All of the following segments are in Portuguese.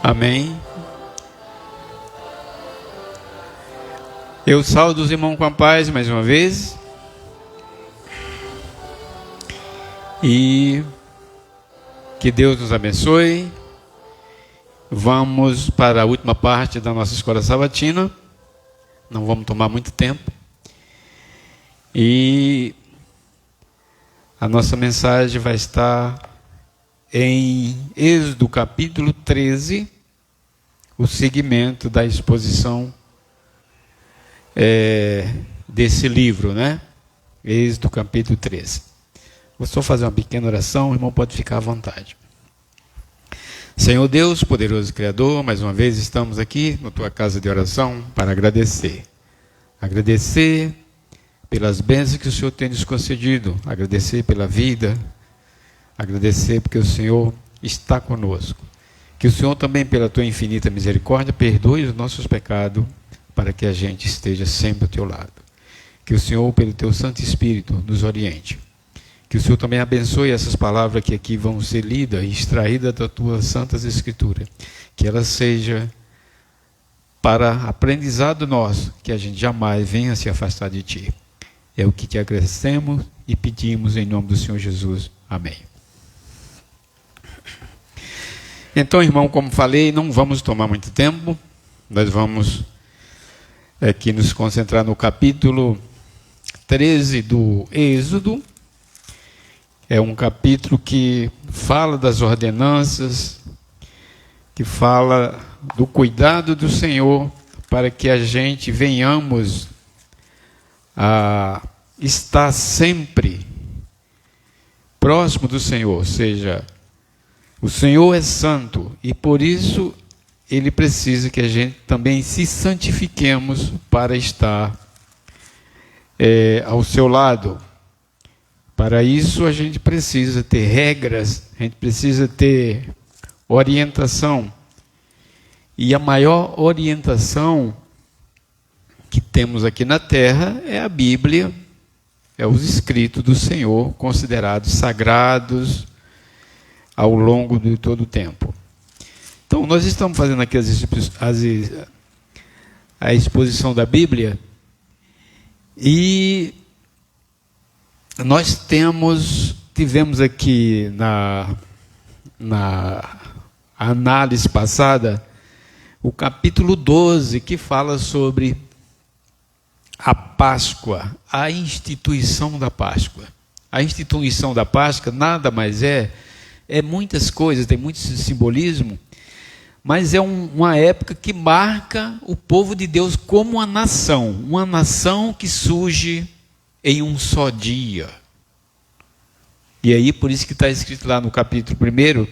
Amém. Eu saúdo os irmãos com a paz mais uma vez. E que Deus nos abençoe. Vamos para a última parte da nossa escola sabatina. Não vamos tomar muito tempo. E a nossa mensagem vai estar em Êxodo capítulo 13, o segmento da exposição desse livro, né? Êxodo capítulo 13. Vou só fazer uma pequena oração, o irmão pode ficar à vontade. Senhor Deus, poderoso Criador, mais uma vez estamos aqui na tua casa de oração para agradecer. Agradecer pelas bênçãos que o Senhor tem nos concedido, agradecer pela vida, agradecer porque o Senhor está conosco. Que o Senhor também, pela tua infinita misericórdia, perdoe os nossos pecados, para que a gente esteja sempre ao teu lado. Que o Senhor, pelo teu Santo Espírito, nos oriente. Que o Senhor também abençoe essas palavras que aqui vão ser lidas e extraídas das tuas santas escrituras. Que elas sejam para aprendizado nosso, que a gente jamais venha se afastar de ti. É o que te agradecemos e pedimos em nome do Senhor Jesus. Amém. Então, irmão, como falei, não vamos tomar muito tempo. Nós vamos aqui nos concentrar no capítulo 13 do Êxodo. É um capítulo que fala das ordenanças, que fala do cuidado do Senhor para que a gente venhamos a estar sempre próximo do Senhor. Ou seja, o Senhor é santo e por isso Ele precisa que a gente também se santifiquemos para estar ao seu lado. Para isso a gente precisa ter regras, a gente precisa ter orientação. E a maior orientação que temos aqui na terra é a Bíblia, é os escritos do Senhor, considerados sagrados ao longo de todo o tempo. Então, nós estamos fazendo aqui a exposição da Bíblia e nós tivemos aqui na análise passada o capítulo 12, que fala sobre a Páscoa, a instituição da Páscoa. A instituição da Páscoa nada mais é muitas coisas, tem muito simbolismo, mas é uma época que marca o povo de Deus como uma nação que surge em um só dia. E aí, por isso que está escrito lá no capítulo 1,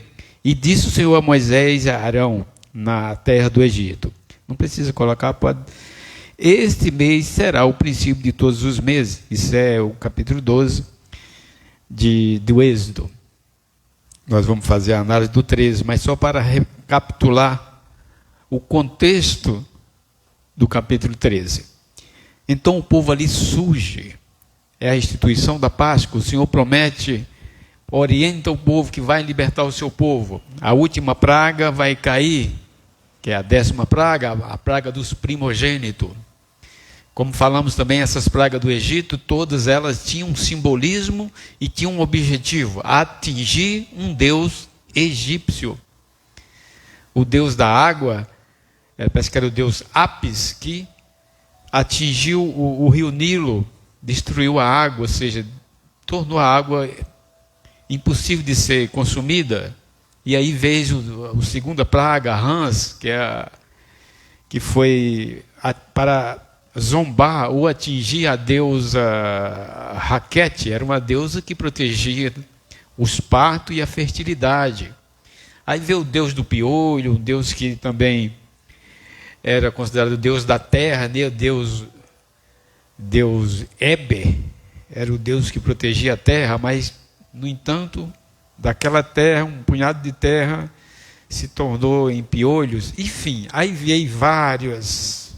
e disse o Senhor a Moisés e a Arão na terra do Egito. Não precisa colocar, pode. Este mês será o princípio de todos os meses. Isso é o capítulo 12 do Êxodo. Nós vamos fazer a análise do 13, mas só para recapitular o contexto do capítulo 13. Então o povo ali surge, é a instituição da Páscoa, o Senhor promete, orienta o povo que vai libertar o seu povo. A última praga vai cair, que é a 10ª praga, a praga dos primogênitos. Como falamos também, essas pragas do Egito, todas elas tinham um simbolismo e tinham um objetivo: atingir um deus egípcio. O deus da água, parece que era o deus Apis, que atingiu o rio Nilo, destruiu a água, ou seja, tornou a água impossível de ser consumida. E aí veio a segunda praga, a rãs, que foi para zombar ou atingir a deusa Raquete. Era uma deusa que protegia os partos e a fertilidade. Aí veio o deus do piolho, um deus que também era considerado o deus da terra, né? Deus Eber, era o deus que protegia a terra, mas, no entanto, daquela terra, um punhado de terra se tornou em piolhos. Enfim, aí veio várias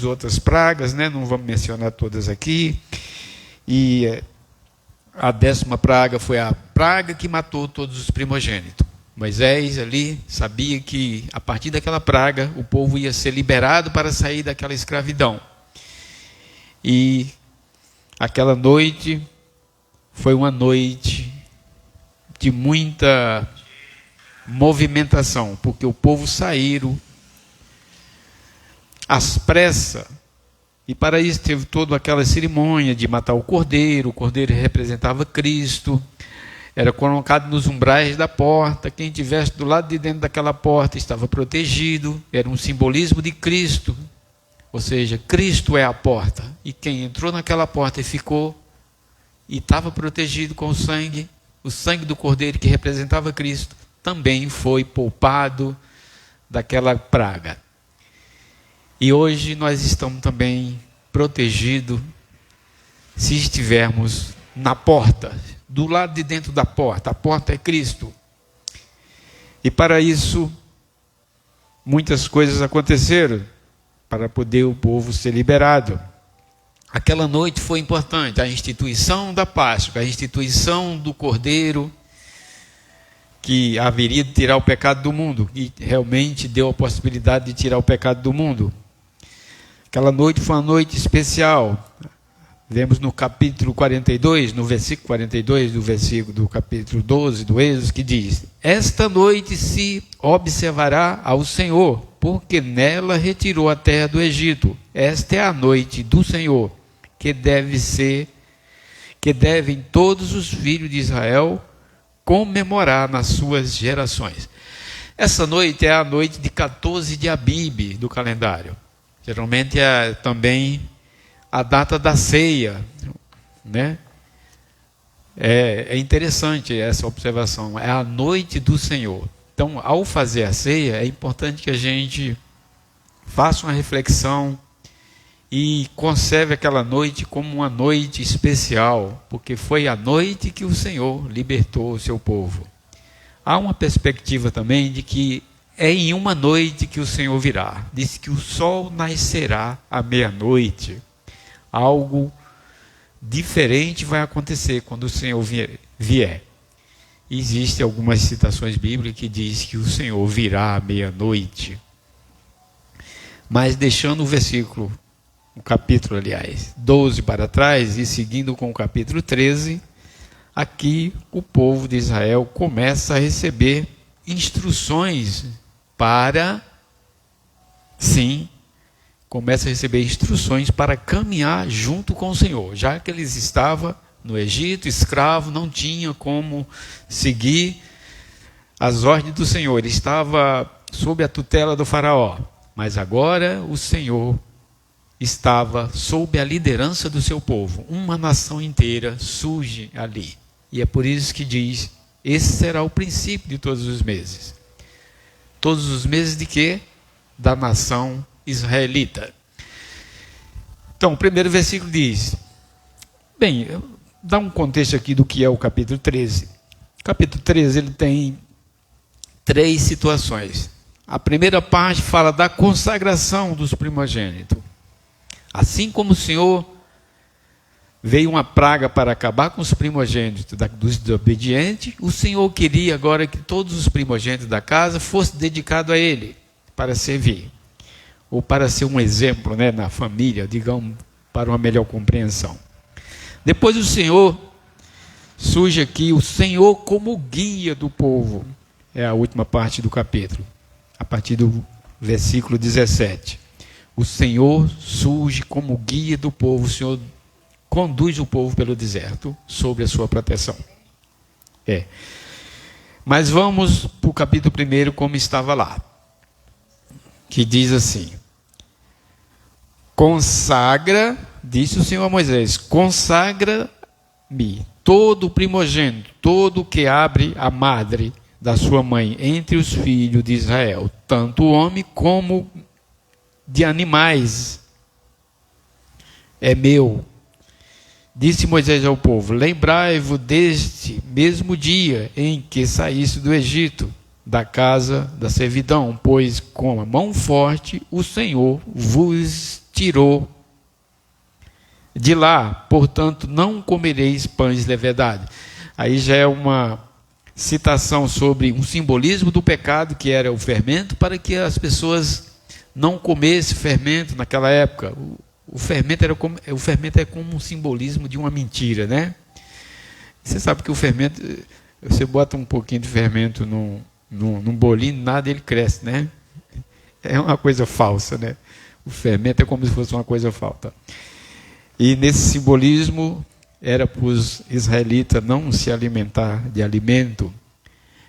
outras pragas, né? Não vamos mencionar todas aqui. E a 10ª praga foi a praga que matou todos os primogênitos. Moisés ali sabia que a partir daquela praga o povo ia ser liberado para sair daquela escravidão. E aquela noite foi uma noite de muita movimentação, porque o povo saíram às pressas, e para isso teve toda aquela cerimônia de matar o cordeiro representava Cristo, era colocado nos umbrais da porta, quem estivesse do lado de dentro daquela porta estava protegido, era um simbolismo de Cristo, ou seja, Cristo é a porta, e quem entrou naquela porta e ficou, e estava protegido com o sangue do cordeiro que representava Cristo, também foi poupado daquela praga. E hoje nós estamos também protegidos se estivermos na porta, do lado de dentro da porta. A porta é Cristo. E para isso, muitas coisas aconteceram para poder o povo ser liberado. Aquela noite foi importante, a instituição da Páscoa, a instituição do Cordeiro, que haveria de tirar o pecado do mundo, e realmente deu a possibilidade de tirar o pecado do mundo. Aquela noite foi uma noite especial. Vemos no capítulo 42, no versículo 42 do capítulo 12 do Êxodo, que diz: esta noite se observará ao Senhor, porque nela retirou a terra do Egito. Esta é a noite do Senhor, que devem todos os filhos de Israel comemorar nas suas gerações. Essa noite é a noite de 14 de Abib do calendário. Geralmente é também a data da ceia, né? É interessante essa observação, é a noite do Senhor. Então, ao fazer a ceia, é importante que a gente faça uma reflexão e conserve aquela noite como uma noite especial, porque foi a noite que o Senhor libertou o seu povo. Há uma perspectiva também de que é em uma noite que o Senhor virá. Diz que o sol nascerá à meia-noite. Algo diferente vai acontecer quando o Senhor vier. Existem algumas citações bíblicas que diz que o Senhor virá à meia-noite. Mas deixando o versículo, o capítulo, 12 para trás, e seguindo com o capítulo 13, aqui o povo de Israel começa a receber instruções para caminhar junto com o Senhor, já que eles estavam no Egito, escravo, não tinha como seguir as ordens do Senhor, ele estava sob a tutela do faraó, mas agora o Senhor estava sob a liderança do seu povo, uma nação inteira surge ali, e é por isso que diz, esse será o princípio de todos os meses. Todos os meses de quê? Da nação israelita. Então, o primeiro versículo diz, bem, dá um contexto aqui do que é o capítulo 13. O capítulo 13, ele tem 3 situações. A primeira parte fala da consagração dos primogênitos. Assim como o Senhor veio uma praga para acabar com os primogênitos dos desobedientes, o Senhor queria agora que todos os primogênitos da casa fossem dedicados a Ele, para servir, ou para ser um exemplo, né, na família, digamos, para uma melhor compreensão. Depois o Senhor, surge aqui o Senhor como guia do povo, é a última parte do capítulo, a partir do versículo 17. O Senhor surge como guia do povo, o Senhor conduz o povo pelo deserto, sob a sua proteção. Mas vamos para o capítulo 1, como estava lá, que diz assim, consagra, disse o Senhor a Moisés, consagra-me todo primogênito, todo que abre a madre da sua mãe, entre os filhos de Israel, tanto o homem como de animais, é meu. Disse Moisés ao povo, lembrai-vos deste mesmo dia em que saísse do Egito, da casa da servidão, pois com a mão forte o Senhor vos tirou de lá, portanto não comereis pães de levedade. Aí já é uma citação sobre um simbolismo do pecado, que era o fermento, para que as pessoas não comessem fermento naquela época. O fermento é como um simbolismo de uma mentira, né? Você sabe que o fermento, você bota um pouquinho de fermento num bolinho, nada ele cresce, né? É uma coisa falsa, né? O fermento é como se fosse uma coisa falsa. E nesse simbolismo, era para os israelitas não se alimentar de alimento,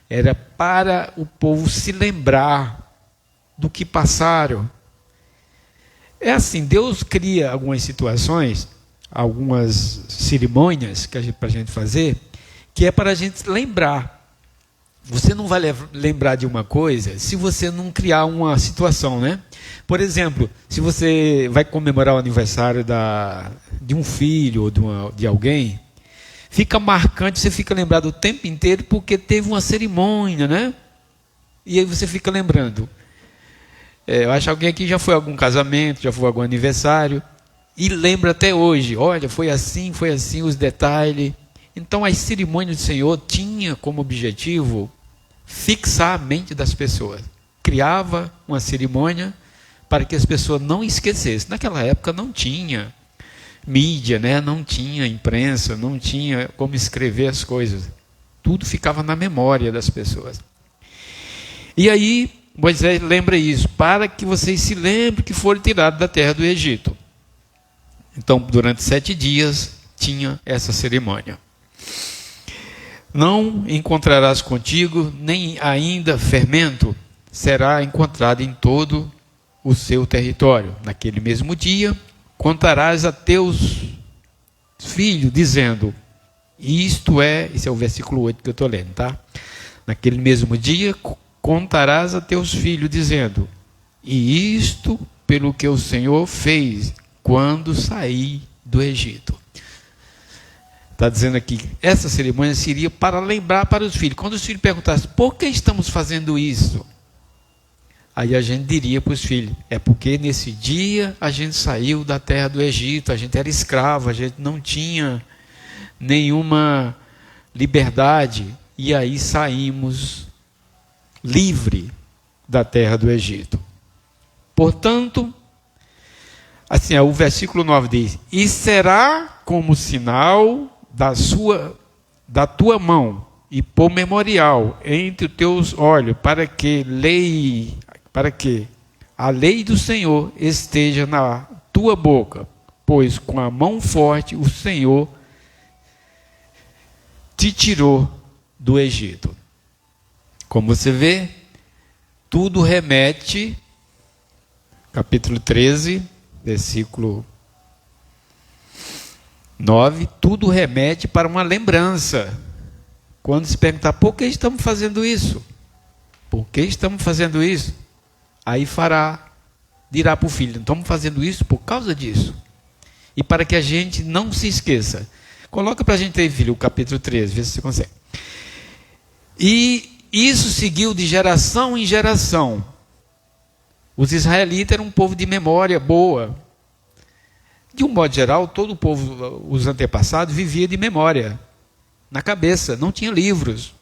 era para o povo se lembrar do que passaram. É assim, Deus cria algumas situações, algumas cerimônias para a gente fazer, que é para a gente lembrar. Você não vai lembrar de uma coisa se você não criar uma situação, né? Por exemplo, se você vai comemorar o aniversário de um filho ou de alguém, fica marcante, você fica lembrado o tempo inteiro porque teve uma cerimônia, né? E aí você fica lembrando. Eu acho que alguém aqui já foi a algum casamento, já foi a algum aniversário, e lembra até hoje, olha, foi assim, os detalhes. Então as cerimônias do Senhor tinham como objetivo fixar a mente das pessoas. Criava uma cerimônia para que as pessoas não esquecessem. Naquela época não tinha mídia, né? Não tinha imprensa, não tinha como escrever as coisas. Tudo ficava na memória das pessoas. E aí Moisés lembra isso, para que vocês se lembrem que foram tirados da terra do Egito. Então, durante 7 dias, tinha essa cerimônia. Não encontrarás contigo, nem ainda fermento será encontrado em todo o seu território. Naquele mesmo dia, contarás a teus filhos, dizendo, esse é o versículo 8 que eu estou lendo, tá? Naquele mesmo dia, contarás a teus filhos, dizendo, e isto pelo que o Senhor fez quando saí do Egito. Está dizendo aqui, essa cerimônia seria para lembrar para os filhos. Quando os filhos perguntassem, por que estamos fazendo isso? Aí a gente diria para os filhos, é porque nesse dia a gente saiu da terra do Egito, a gente era escravo, a gente não tinha nenhuma liberdade, e aí saímos livre da terra do Egito. Portanto, assim, o versículo 9 diz, e será como sinal da tua mão, e por memorial entre os teus olhos, para que a lei do Senhor esteja na tua boca, pois com a mão forte o Senhor te tirou do Egito. Como você vê, tudo remete, capítulo 13, versículo 9, tudo remete para uma lembrança. Quando se perguntar, por que estamos fazendo isso? Por que estamos fazendo isso? Aí dirá para o filho, estamos fazendo isso por causa disso. E para que a gente não se esqueça. Coloca para a gente aí, filho, o capítulo 13, vê se você consegue. E isso seguiu de geração em geração. Os israelitas eram um povo de memória boa. De um modo geral, todo o povo, os antepassados, vivia de memória, na cabeça, não tinha livros.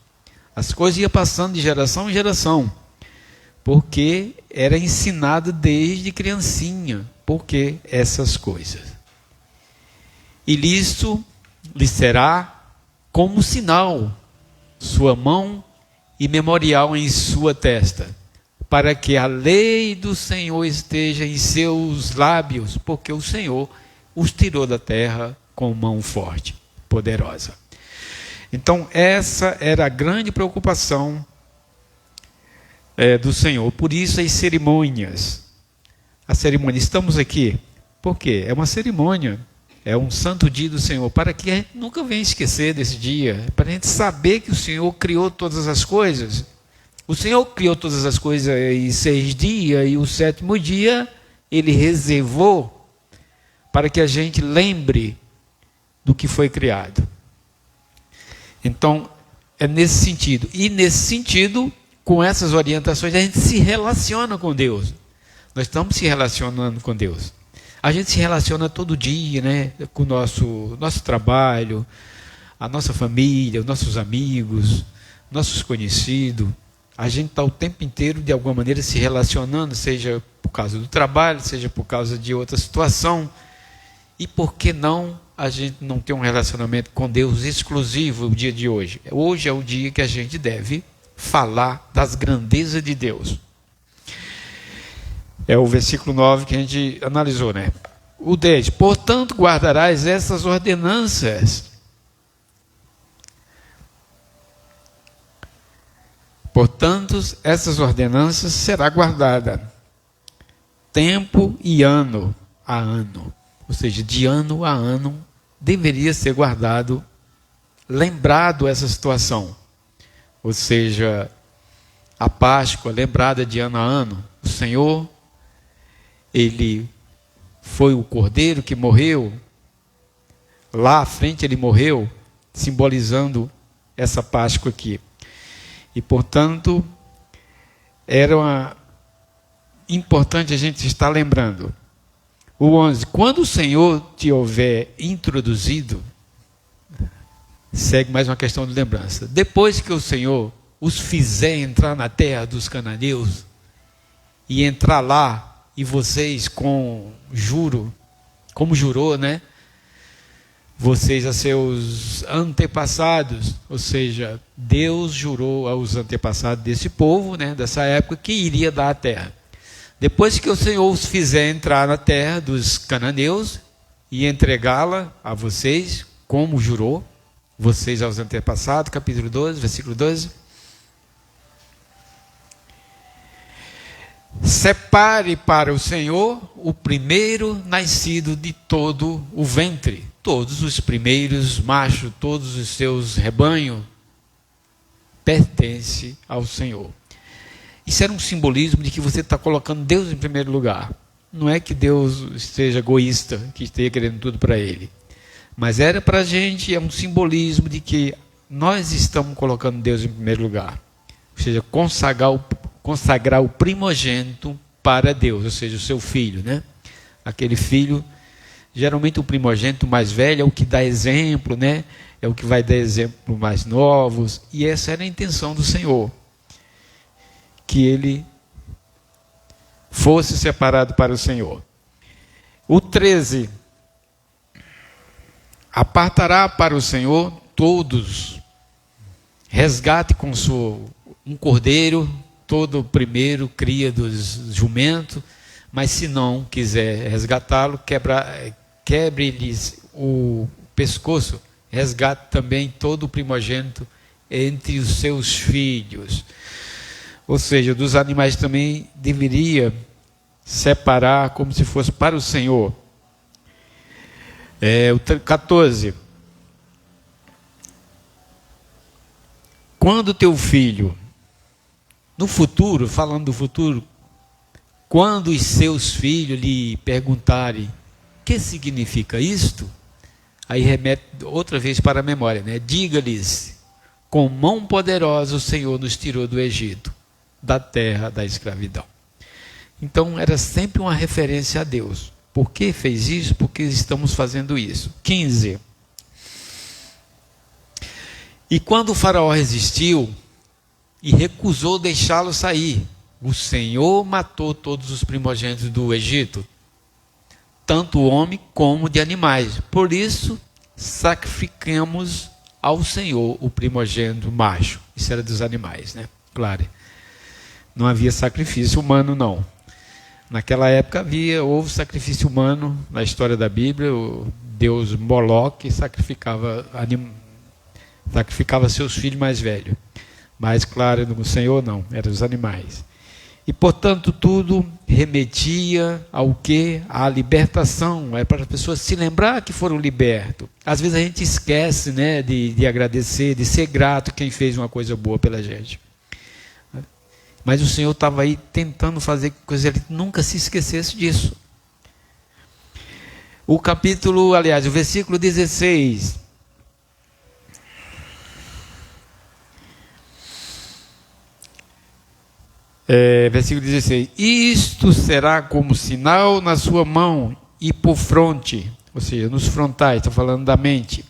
As coisas iam passando de geração em geração, porque era ensinado desde criancinha, porque essas coisas. E isto lhe será como sinal, sua mão e memorial em sua testa, para que a lei do Senhor esteja em seus lábios, porque o Senhor os tirou da terra com mão forte, poderosa. Então, essa era a grande preocupação do Senhor. Por isso, as cerimônias. A cerimônia, estamos aqui, por quê? É uma cerimônia, é um santo dia do Senhor, para que a gente nunca venha esquecer desse dia, para a gente saber que o Senhor criou todas as coisas. O Senhor criou todas as coisas em 6 dias, e o 7º dia, Ele reservou para que a gente lembre do que foi criado. Então, é nesse sentido. E nesse sentido, com essas orientações, a gente se relaciona com Deus. Nós estamos se relacionando com Deus. A gente se relaciona todo dia, né? Com o nosso trabalho, a nossa família, os nossos amigos, nossos conhecidos, a gente está o tempo inteiro, de alguma maneira, se relacionando, seja por causa do trabalho, seja por causa de outra situação. E por que não a gente não ter um relacionamento com Deus exclusivo no dia de hoje? Hoje é o dia que a gente deve falar das grandezas de Deus. É o versículo 9 que a gente analisou, né? O 10. Portanto, guardarás essas ordenanças. Portanto, essas ordenanças será guardada tempo e ano a ano. Ou seja, de ano a ano deveria ser guardado, lembrado essa situação. Ou seja, a Páscoa lembrada de ano a ano. O Senhor, Ele foi o Cordeiro que morreu. Lá à frente Ele morreu, simbolizando essa Páscoa aqui. E, portanto, era importante a gente estar lembrando. O 11. Quando o Senhor te houver introduzido, segue mais uma questão de lembrança. Depois que o Senhor os fizer entrar na terra dos cananeus, e entrar lá, e vocês como jurou, né? Vocês a seus antepassados, ou seja, Deus jurou aos antepassados desse povo, né, dessa época, que iria dar a terra. Depois que o Senhor os fizer entrar na terra dos cananeus e entregá-la a vocês, como jurou, vocês aos antepassados, capítulo 12, versículo 12. Separe para o Senhor o primeiro nascido de todo o ventre. Todos os primeiros machos, todos os seus rebanhos, pertence ao Senhor. Isso era um simbolismo de que você está colocando Deus em primeiro lugar. Não é que Deus seja egoísta, que esteja querendo tudo para Ele. Mas era para a gente, é um simbolismo de que nós estamos colocando Deus em primeiro lugar. Ou seja, consagrar o primogênito para Deus, ou seja, o seu filho, né? Aquele filho, geralmente o primogênito mais velho é o que dá exemplo, né? É o que vai dar exemplo mais novos, e essa era a intenção do Senhor, que ele fosse separado para o Senhor. O 13, apartará para o Senhor todos, resgate com um cordeiro, todo o primeiro cria dos jumentos, mas se não quiser resgatá-lo, quebre-lhes o pescoço, resgate também todo o primogênito entre os seus filhos. Ou seja, dos animais também deveria separar como se fosse para o Senhor. O 14. Quando teu filho, no futuro, falando do futuro, quando os seus filhos lhe perguntarem o que significa isto, aí remete outra vez para a memória, né? Diga-lhes, com mão poderosa o Senhor nos tirou do Egito, da terra da escravidão. Então era sempre uma referência a Deus. Por que fez isso? Porque estamos fazendo isso. 15. E quando o faraó resistiu e recusou deixá-lo sair, o Senhor matou todos os primogênitos do Egito, tanto o homem como de animais. Por isso, sacrificamos ao Senhor o primogênito macho. Isso era dos animais, né? Claro. Não havia sacrifício humano, não. Naquela época houve sacrifício humano na história da Bíblia. O deus Moloque sacrificava seus filhos mais velhos. Mas, claro, no Senhor não, eram os animais. E, portanto, tudo remetia ao quê? À libertação. É para as pessoas se lembrar que foram libertos. Às vezes a gente esquece, né, de agradecer, de ser grato quem fez uma coisa boa pela gente. Mas o Senhor estava aí tentando fazer com que ele nunca se esquecesse disso. O versículo 16. Versículo 16. Isto será como sinal na sua mão e por fronte, ou seja, nos frontais, está falando da mente,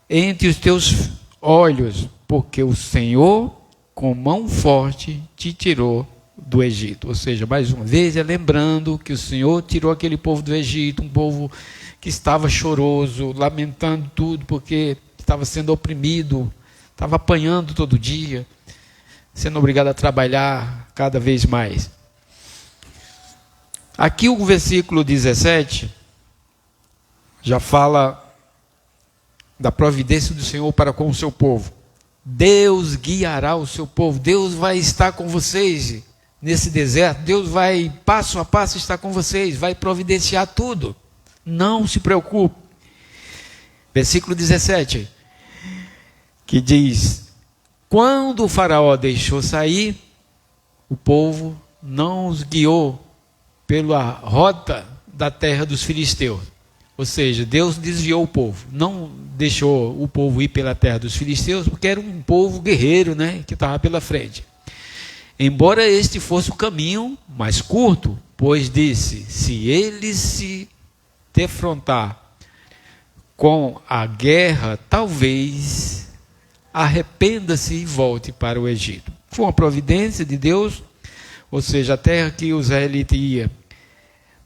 entre os teus olhos, porque o Senhor, com mão forte, te tirou do Egito. Ou seja, mais uma vez, lembrando que o Senhor tirou aquele povo do Egito, um povo que estava choroso, lamentando tudo, porque estava sendo oprimido, estava apanhando todo dia, sendo obrigado a trabalhar cada vez mais. Aqui o versículo 17 já fala da providência do Senhor para com o seu povo. Deus guiará o seu povo, Deus vai estar com vocês nesse deserto, Deus vai passo a passo estar com vocês, vai providenciar tudo, não se preocupe. Versículo 17, que diz: quando o faraó deixou sair, o povo não os guiou pela rota da terra dos filisteus. Ou seja, Deus desviou o povo, não deixou o povo ir pela terra dos filisteus, porque era um povo guerreiro, né, que estava pela frente. Embora este fosse o caminho mais curto, pois disse: se eles se defrontar com a guerra, talvez arrependa-se e volte para o Egito. Foi uma providência de Deus, ou seja, a terra que os israelitas iam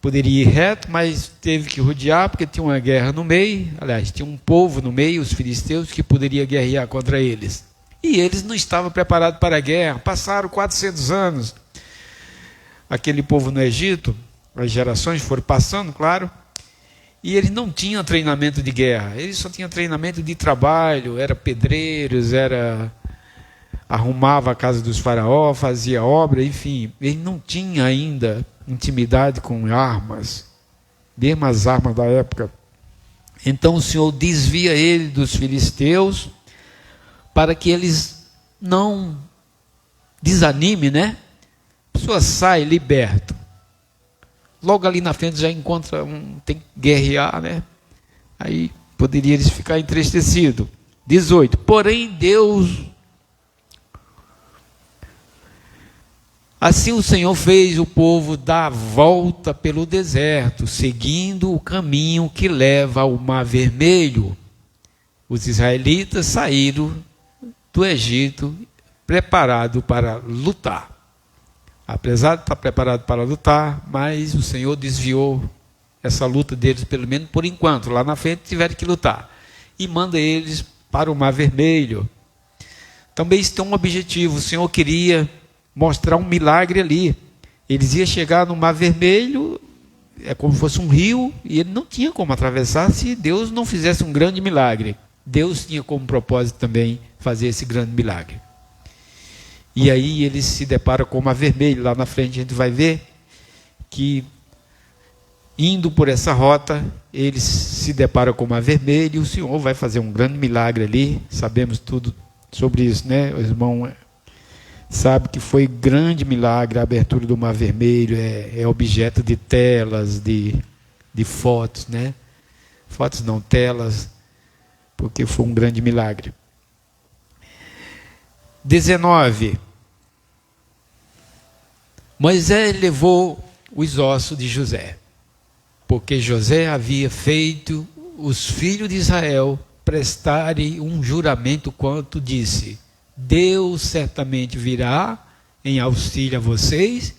poderia ir reto, mas teve que rodear, porque tinha uma guerra no meio, aliás, tinha um povo no meio, os filisteus, que poderia guerrear contra eles. E eles não estavam preparados para a guerra, passaram 400 anos. Aquele povo no Egito, as gerações foram passando, claro, e eles não tinham treinamento de guerra, eles só tinham treinamento de trabalho, eram pedreiros, arrumava a casa dos faraós, fazia obra, enfim, eles não tinham ainda intimidade com armas, mesmo as armas da época. Então o Senhor desvia ele dos filisteus, para que eles não desanimem, né? A pessoa sai liberto, logo ali na frente já encontra tem que guerrear, né? Aí poderia eles ficar entristecidos. 18, porém Deus, assim o Senhor fez o povo dar a volta pelo deserto, seguindo o caminho que leva ao Mar Vermelho. Os israelitas saíram do Egito preparado para lutar. Apesar de estar preparado para lutar, mas o Senhor desviou essa luta deles, pelo menos por enquanto. Lá na frente tiveram que lutar. E manda eles para o Mar Vermelho. Também isso tem um objetivo. O Senhor queria mostrar um milagre ali. Eles iam chegar no Mar Vermelho, é como se fosse um rio, e ele não tinha como atravessar se Deus não fizesse um grande milagre. Deus tinha como propósito também fazer esse grande milagre. E aí eles se deparam com o Mar Vermelho. Lá na frente a gente vai ver que, indo por essa rota, eles se deparam com o Mar Vermelho, e o Senhor vai fazer um grande milagre ali. Sabemos tudo sobre isso, né? O irmão sabe que foi grande milagre. A abertura do Mar Vermelho é objeto de telas, de fotos, né? Fotos não, telas, porque foi um grande milagre. 19. Moisés levou os ossos de José, porque José havia feito os filhos de Israel prestarem um juramento quanto disse: Deus certamente virá em auxílio a vocês,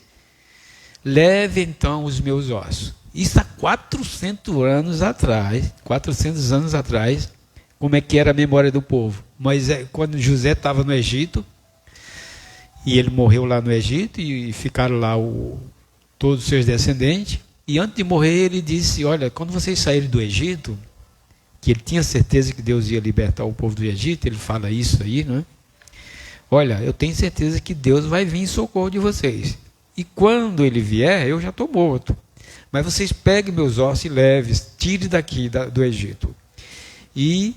leve então os meus ossos. Isso há 400 anos atrás, como é que era a memória do povo. Mas quando José estava no Egito, e ele morreu lá no Egito, e ficaram lá todos os seus descendentes, e antes de morrer ele disse: olha, quando vocês saírem do Egito, que ele tinha certeza que Deus ia libertar o povo do Egito, ele fala isso aí, não é? Olha, eu tenho certeza que Deus vai vir em socorro de vocês. E quando ele vier, eu já estou morto. Mas vocês peguem meus ossos e levem, tirem daqui do Egito. E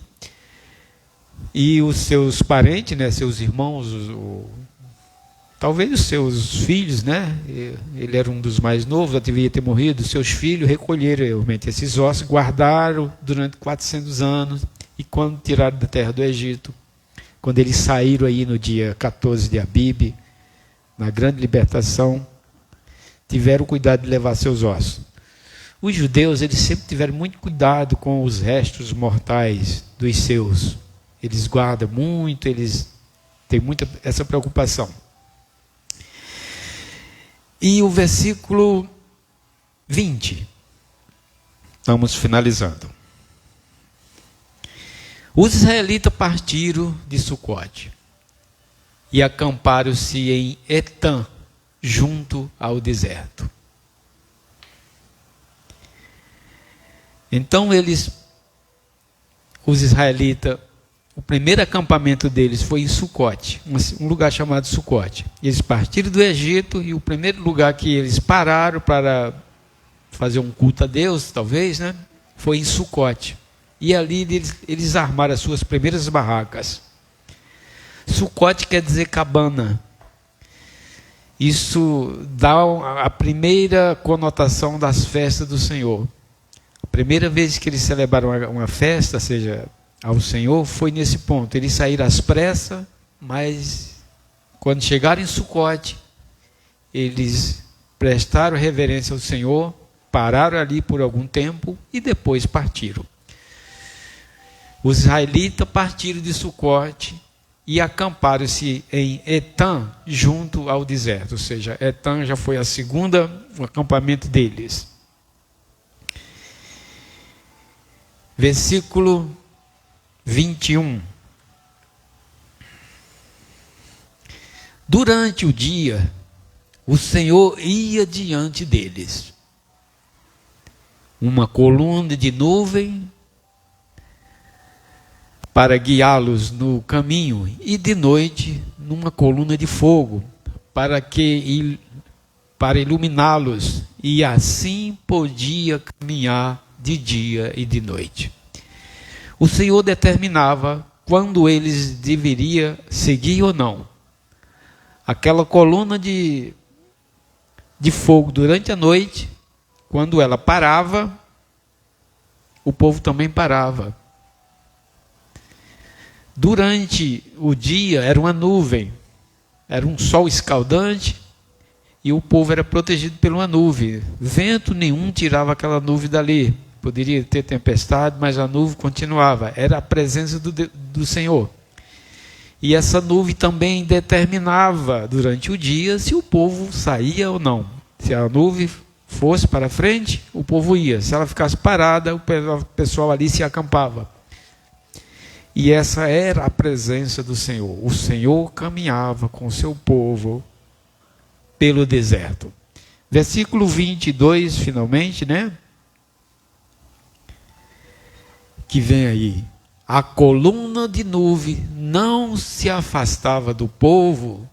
os seus parentes, né, seus irmãos, talvez os seus filhos, né, ele era um dos mais novos, já devia ter morrido, seus filhos recolheram realmente esses ossos, guardaram durante 400 anos, e quando tiraram da terra do Egito, quando eles saíram aí no dia 14 de Abib, na grande libertação, tiveram cuidado de levar seus ossos. Os judeus, eles sempre tiveram muito cuidado com os restos mortais dos seus. eles guardam muito, eles têm muita essa preocupação. E o versículo 20, estamos finalizando. Os israelitas partiram de Sucote e acamparam-se em Etã, junto ao deserto. Então os israelitas, o primeiro acampamento deles foi em Sucote, um lugar chamado Sucote. Eles partiram do Egito e o primeiro lugar que eles pararam para fazer um culto a Deus, talvez, né, foi em Sucote. E ali eles armaram as suas primeiras barracas. Sucote quer dizer cabana. Isso dá a primeira conotação das festas do Senhor. A primeira vez que eles celebraram uma festa, seja ao Senhor, foi nesse ponto. Eles saíram às pressas, mas quando chegaram em Sucote, eles prestaram reverência ao Senhor, pararam ali por algum tempo e depois partiram. Os israelitas partiram de Sucote e acamparam-se em Etã, junto ao deserto. Ou seja, Etã já foi o acampamento deles. Versículo 21. Durante o dia, o Senhor ia diante deles. Uma coluna de nuvem para guiá-los no caminho, e de noite numa coluna de fogo para iluminá-los, e assim podia caminhar de dia e de noite. O Senhor determinava quando eles deveriam seguir ou não. Aquela coluna de fogo durante a noite, quando ela parava, o povo também parava. Durante o dia era uma nuvem, era um sol escaldante e o povo era protegido por uma nuvem. Vento nenhum tirava aquela nuvem dali. Poderia ter tempestade, mas a nuvem continuava. Era a presença do Senhor. E essa nuvem também determinava durante o dia se o povo saía ou não. Se a nuvem fosse para frente, o povo ia. Se ela ficasse parada, o pessoal ali se acampava. E essa era a presença do Senhor. O Senhor caminhava com o seu povo pelo deserto. Versículo 22, finalmente, né? Que vem aí. A coluna de nuvem não se afastava do povo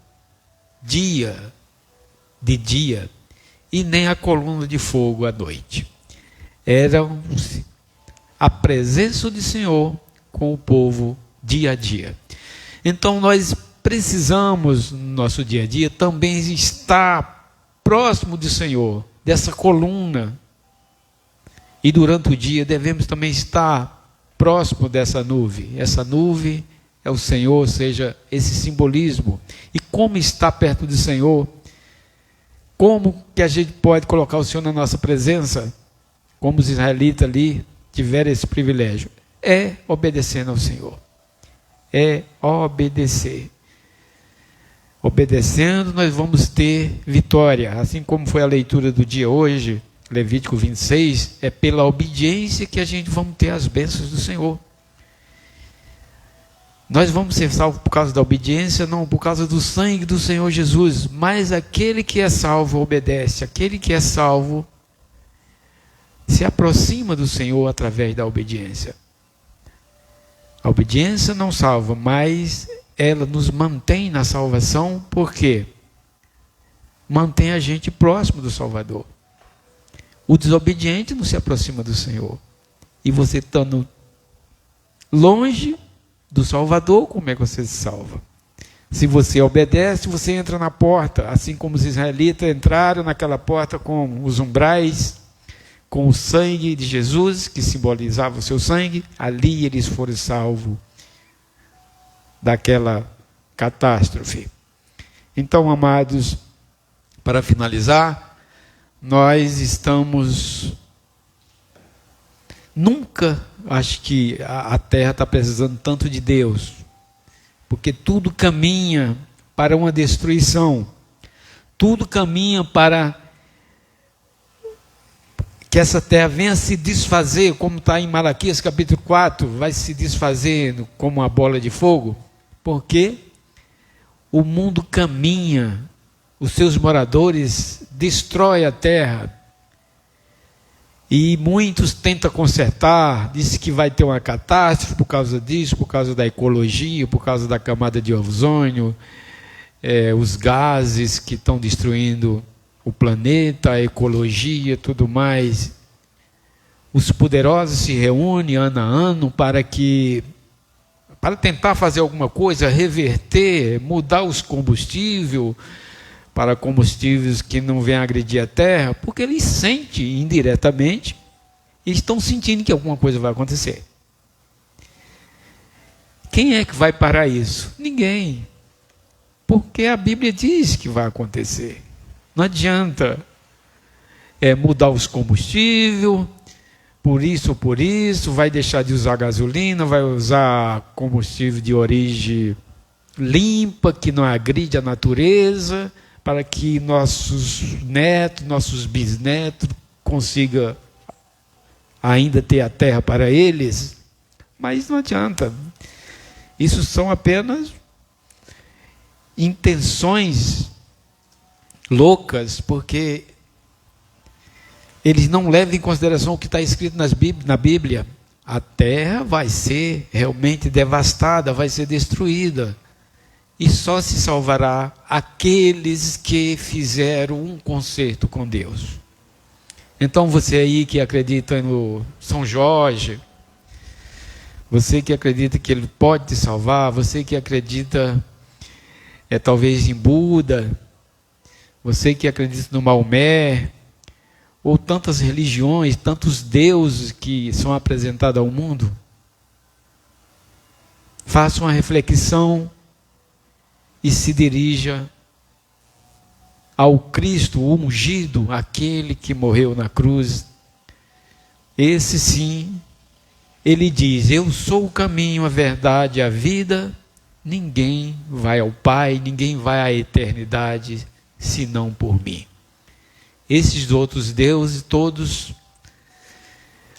dia de dia, e nem a coluna de fogo à noite. Era a presença do Senhor com o povo dia a dia. Então nós precisamos, no nosso dia a dia, também estar próximo do Senhor, dessa coluna. E durante o dia devemos também estar próximo dessa nuvem. Essa nuvem é o Senhor, ou seja, esse simbolismo. E como estar perto do Senhor? Como que a gente pode colocar o Senhor na nossa presença? Como os israelitas ali tiveram esse privilégio? É obedecendo ao Senhor. É obedecer. Obedecendo, nós vamos ter vitória. Assim como foi a leitura do dia hoje, Levítico 26, é pela obediência que a gente vamos ter as bênçãos do Senhor. Nós vamos ser salvos por causa da obediência, não por causa do sangue do Senhor Jesus. Mas aquele que é salvo obedece. Aquele que é salvo se aproxima do Senhor através da obediência. A obediência não salva, mas ela nos mantém na salvação, porque mantém a gente próximo do Salvador. O desobediente não se aproxima do Senhor. E você estando longe do Salvador, como é que você se salva? Se você obedece, você entra na porta, assim como os israelitas entraram naquela porta com os umbrais, com o sangue de Jesus, que simbolizava o seu sangue, ali eles foram salvos daquela catástrofe. Então, amados, para finalizar, nós estamos nunca acho que a terra está precisando tanto de Deus, porque tudo caminha para uma destruição, tudo caminha para que essa terra venha se desfazer, como está em Malaquias capítulo 4, vai se desfazendo como uma bola de fogo, porque o mundo caminha, os seus moradores destroem a terra, e muitos tentam consertar, dizem que vai ter uma catástrofe por causa disso, por causa da ecologia, por causa da camada de ozônio, os gases que estão destruindo o planeta, a ecologia, tudo mais. Os poderosos se reúnem ano a ano para tentar fazer alguma coisa, reverter, mudar os combustíveis para combustíveis que não venham agredir a terra, porque eles sentem indiretamente e estão sentindo que alguma coisa vai acontecer. Quem é que vai parar isso? Ninguém. Porque a Bíblia diz que vai acontecer. Não adianta mudar os combustíveis, por isso ou por isso, vai deixar de usar gasolina, vai usar combustível de origem limpa, que não agride a natureza, para que nossos netos, nossos bisnetos consigam ainda ter a terra para eles. Mas não adianta. Isso são apenas intenções loucas, porque eles não levam em consideração o que está escrito na Bíblia. A terra vai ser realmente devastada, vai ser destruída. E só se salvará aqueles que fizeram um concerto com Deus. Então você aí que acredita no São Jorge, você que acredita que ele pode te salvar, você que acredita talvez em Buda, você que acredita no Maomé, ou tantas religiões, tantos deuses que são apresentados ao mundo, faça uma reflexão e se dirija ao Cristo ungido, aquele que morreu na cruz. Esse sim, ele diz: eu sou o caminho, a verdade e a vida, ninguém vai ao Pai, ninguém vai à eternidade, senão por mim. Esses outros deuses todos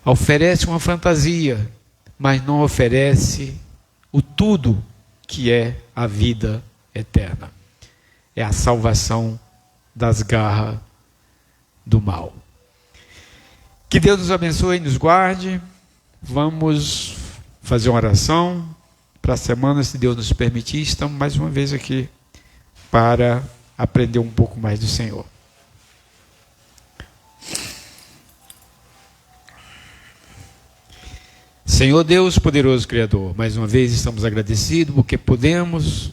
oferecem uma fantasia, mas não oferece o tudo que é a vida eterna. É a salvação das garras do mal. Que Deus nos abençoe e nos guarde. Vamos fazer uma oração para a semana, se Deus nos permitir. Estamos mais uma vez aqui para aprender um pouco mais do Senhor. Senhor Deus, poderoso Criador, mais uma vez estamos agradecidos porque podemos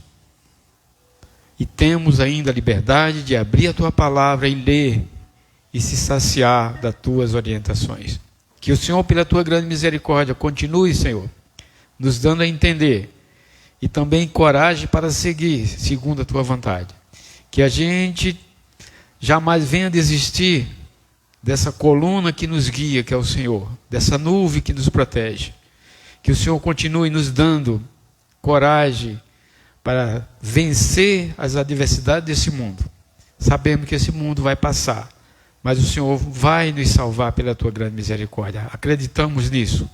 e temos ainda a liberdade de abrir a Tua palavra e ler e se saciar das Tuas orientações. Que o Senhor, pela Tua grande misericórdia, continue, Senhor, nos dando a entender e também coragem para seguir segundo a Tua vontade. Que a gente jamais venha desistir dessa coluna que nos guia, que é o Senhor, dessa nuvem que nos protege. Que o Senhor continue nos dando coragem para vencer as adversidades desse mundo. Sabemos que esse mundo vai passar, mas o Senhor vai nos salvar pela Tua grande misericórdia. Acreditamos nisso.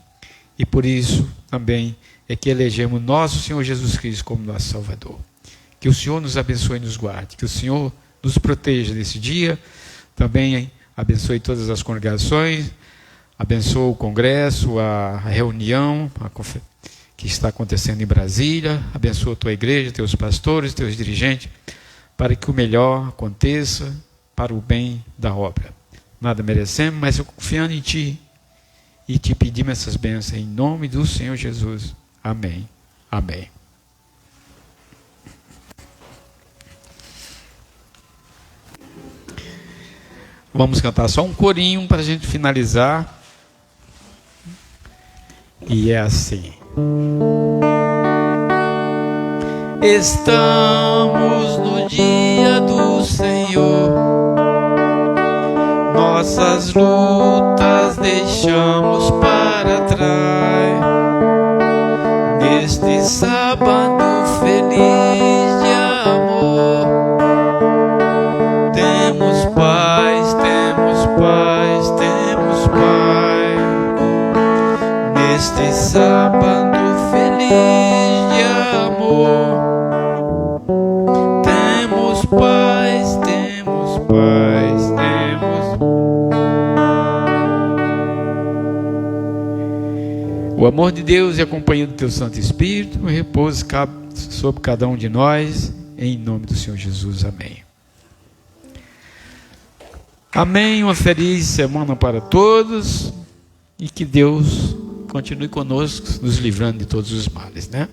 E por isso também é que elegemos nosso Senhor Jesus Cristo como nosso Salvador. Que o Senhor nos abençoe e nos guarde. Que o Senhor nos proteja nesse dia. Também abençoe todas as congregações. Abençoe o congresso, a reunião que está acontecendo em Brasília. Abençoa a tua igreja, teus pastores, teus dirigentes, para que o melhor aconteça para o bem da obra. Nada merecemos, mas eu confiando em Ti e Te pedimos essas bênçãos em nome do Senhor Jesus. Amém. Amém. Vamos cantar só um corinho para a gente finalizar. E é assim. Estamos no dia do Senhor, nossas lutas deixamos para trás. Shaddai. Neste sábado feliz de amor, temos paz, temos paz, temos paz. Neste sábado feliz de amor, temos paz, temos paz, temos. O amor de Deus e a companhia do Teu Santo Espírito repouse sobre cada um de nós, em nome do Senhor Jesus. Amém. Amém. Uma feliz semana para todos e que Deus continue conosco, nos livrando de todos os males, né?